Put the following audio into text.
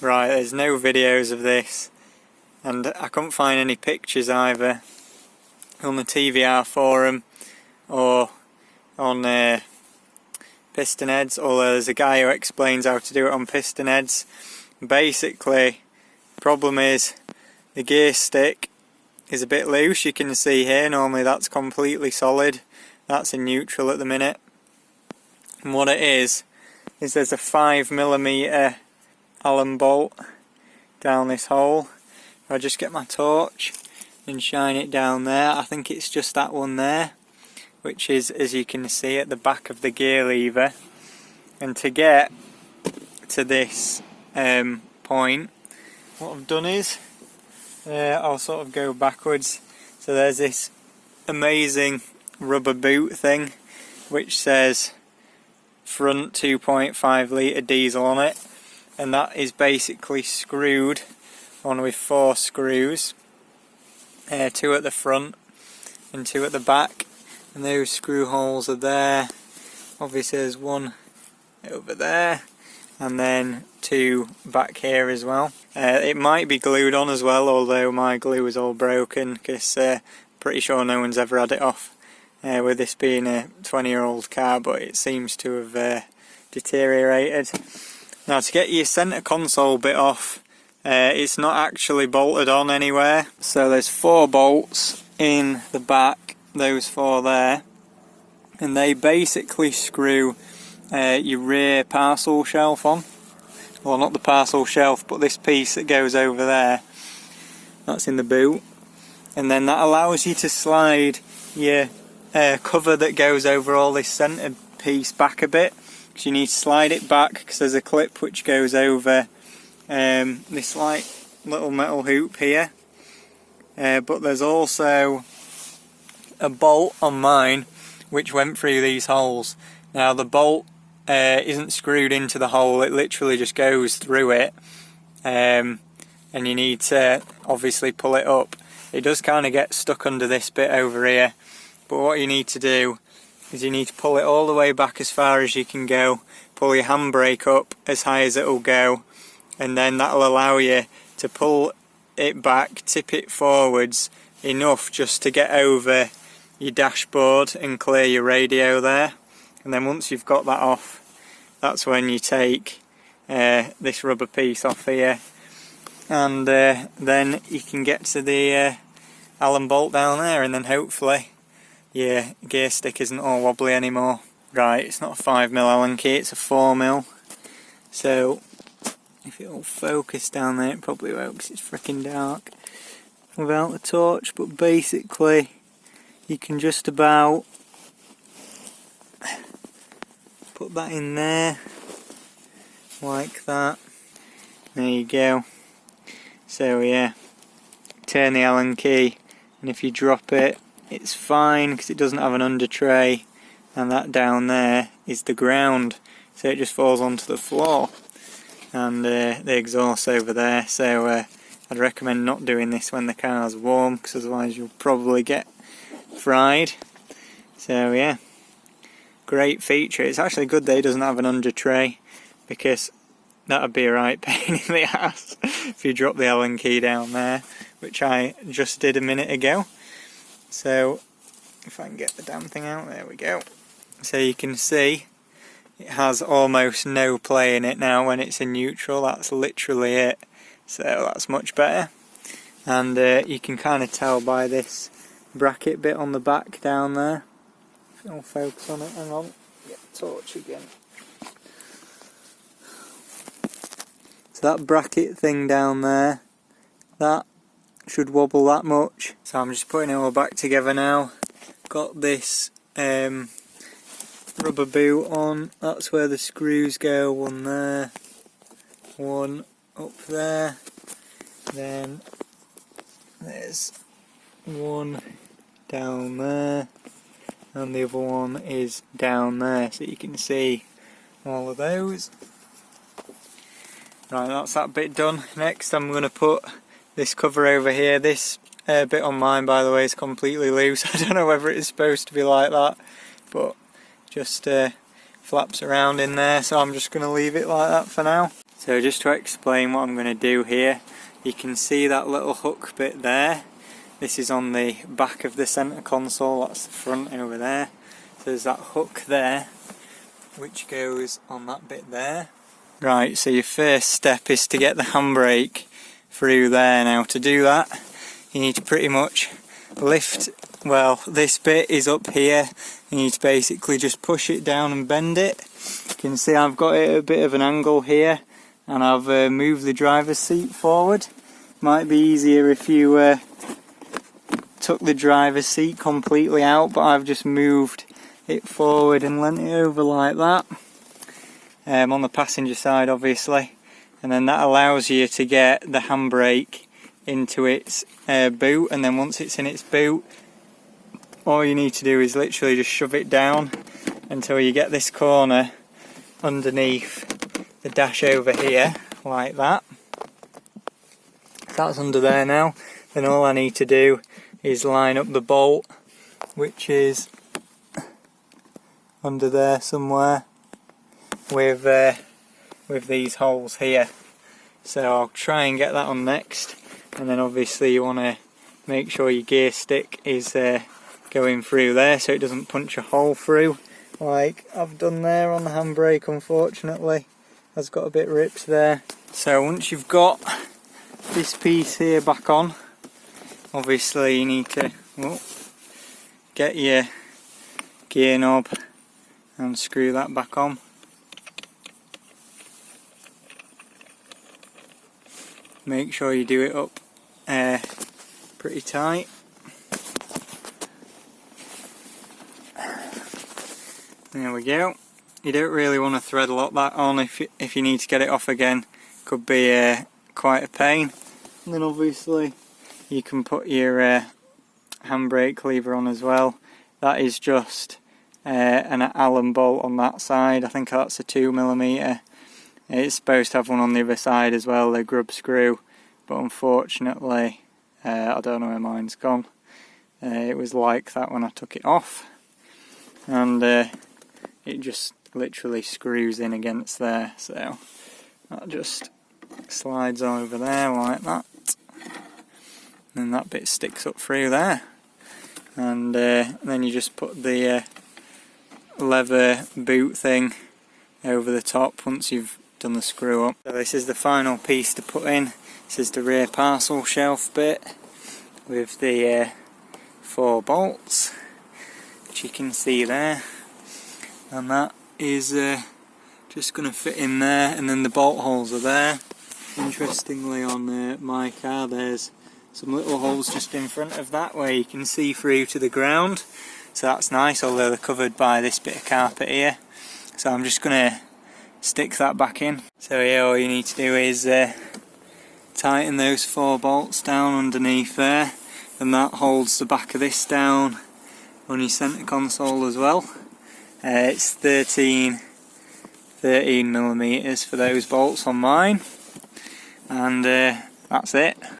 Right, there's no videos of this, and I couldn't find any pictures either on the TVR forum or on piston heads, although there's a guy who explains how to do it on piston heads. Basically, the problem is the gear stick is a bit loose. You can see here, normally that's completely solid. That's in neutral at the minute. And what it is there's a 5mm Allen bolt down this hole. If I just get my torch and shine it down there, I think it's just that one there, which is, as you can see, at the back of the gear lever. And to get to this point, what I've done is I'll sort of go backwards. So there's this amazing rubber boot thing which says front 2.5 litre diesel on it, and that is basically screwed on with 4 screws, 2 at the front and 2 at the back, and those screw holes are there. Obviously there's one over there and then 2 back here as well. It might be glued on as well, although my glue is all broken, because pretty sure no one's ever had it off with this being a 20-year-old car, but it seems to have deteriorated. Now, to get your centre console bit off, it's not actually bolted on anywhere. So there's 4 bolts in the back, those 4 there, and they basically screw your rear parcel shelf on. Well, not the parcel shelf, but this piece that goes over there, that's in the boot, and then that allows you to slide your cover that goes over all this centre piece back a bit, because you need to slide it back because there's a clip which goes over this like little metal hoop here, but there's also a bolt on mine which went through these holes. Now the bolt isn't screwed into the hole, it literally just goes through it, and you need to obviously pull it up. It does kind of get stuck under this bit over here, but what you need to do is you need to pull it all the way back as far as you can go, pull your handbrake up as high as it will go, and then that will allow you to pull it back, tip it forwards enough just to get over your dashboard and clear your radio there. And then once you've got that off, that's when you take this rubber piece off here, and then you can get to the Allen bolt down there, and then hopefully your gear stick isn't all wobbly anymore. Right, it's not a 5mm Allen key, it's a 4mm. So if it'll focus down there, it probably won't because it's freaking dark without the torch, but basically you can just about put that in there like that. There you go. So yeah, turn the Allen key, and if you drop it, it's fine because it doesn't have an under tray, and that down there is the ground, so it just falls onto the floor, and the exhaust over there. So I'd recommend not doing this when the car's warm, because otherwise you'll probably get fried. So yeah, great feature. It's actually good that it doesn't have an under tray, because that would be a right pain in the ass if you drop the Allen key down there, which I just did a minute ago. So if I can get the damn thing out, there we go. So you can see it has almost no play in it now when it's in neutral. That's literally it. So that's much better. And you can kind of tell by this bracket bit on the back down there. If it'll focus on it, hang on, get the torch again. So that bracket thing down there, that should wobble that much. So I'm just putting it all back together now. Got this rubber boot on, that's where the screws go, one there, one up there, then there's one down there, and the other one is down there, so you can see all of those. Right, that's that bit done. Next I'm going to put this cover over here. This bit on mine, by the way, is completely loose. I don't know whether it's supposed to be like that, but just flaps around in there, so I'm just going to leave it like that for now. So just to explain what I'm going to do here, you can see that little hook bit there. This is on the back of the centre console, that's the front over there. So there's that hook there, which goes on that bit there. Right, so your first step is to get the handbrake through there. Now to do that, you need to pretty much lift, well, this bit is up here. You need to basically just push it down and bend it. You can see I've got it at a bit of an angle here, and I've moved the driver's seat forward. Might be easier if you took the driver's seat completely out, but I've just moved it forward and leant it over like that. On the passenger side obviously, and then that allows you to get the handbrake into its boot, and then once it's in its boot, all you need to do is literally just shove it down until you get this corner underneath the dash over here, like that. That's under there now. Then all I need to do is line up the bolt, which is under there somewhere, with these holes here. So I'll try and get that on next, and then obviously you want to make sure your gear stick is going through there so it doesn't punch a hole through like I've done there on the handbrake. Unfortunately, has got a bit ripped there. So once you've got this piece here back on, obviously you need to get your gear knob and screw that back on. Make sure you do it up pretty tight. There we go. You don't really want to thread lock that on if you need to get it off again. Could be quite a pain. And then obviously you can put your handbrake lever on as well. That is just an Allen bolt on that side. I think that's a 2mm. It's supposed to have one on the other side as well, the grub screw, but unfortunately I don't know where mine's gone. It was like that when I took it off, and it just literally screws in against there, so that just slides over there like that, and that bit sticks up through there, and then you just put the leather boot thing over the top once you've done the screw up. So this is the final piece to put in. This is the rear parcel shelf bit with the 4 bolts, which you can see there, and that is just going to fit in there, and then the bolt holes are there. Interestingly, on my car there's some little holes just in front of that where you can see through to the ground, so that's nice, although they're covered by this bit of carpet here. So I'm just going to stick that back in. So yeah, all you need to do is tighten those 4 bolts down underneath there, and that holds the back of this down on your centre console as well. It's 13mm for those bolts on mine, and that's it.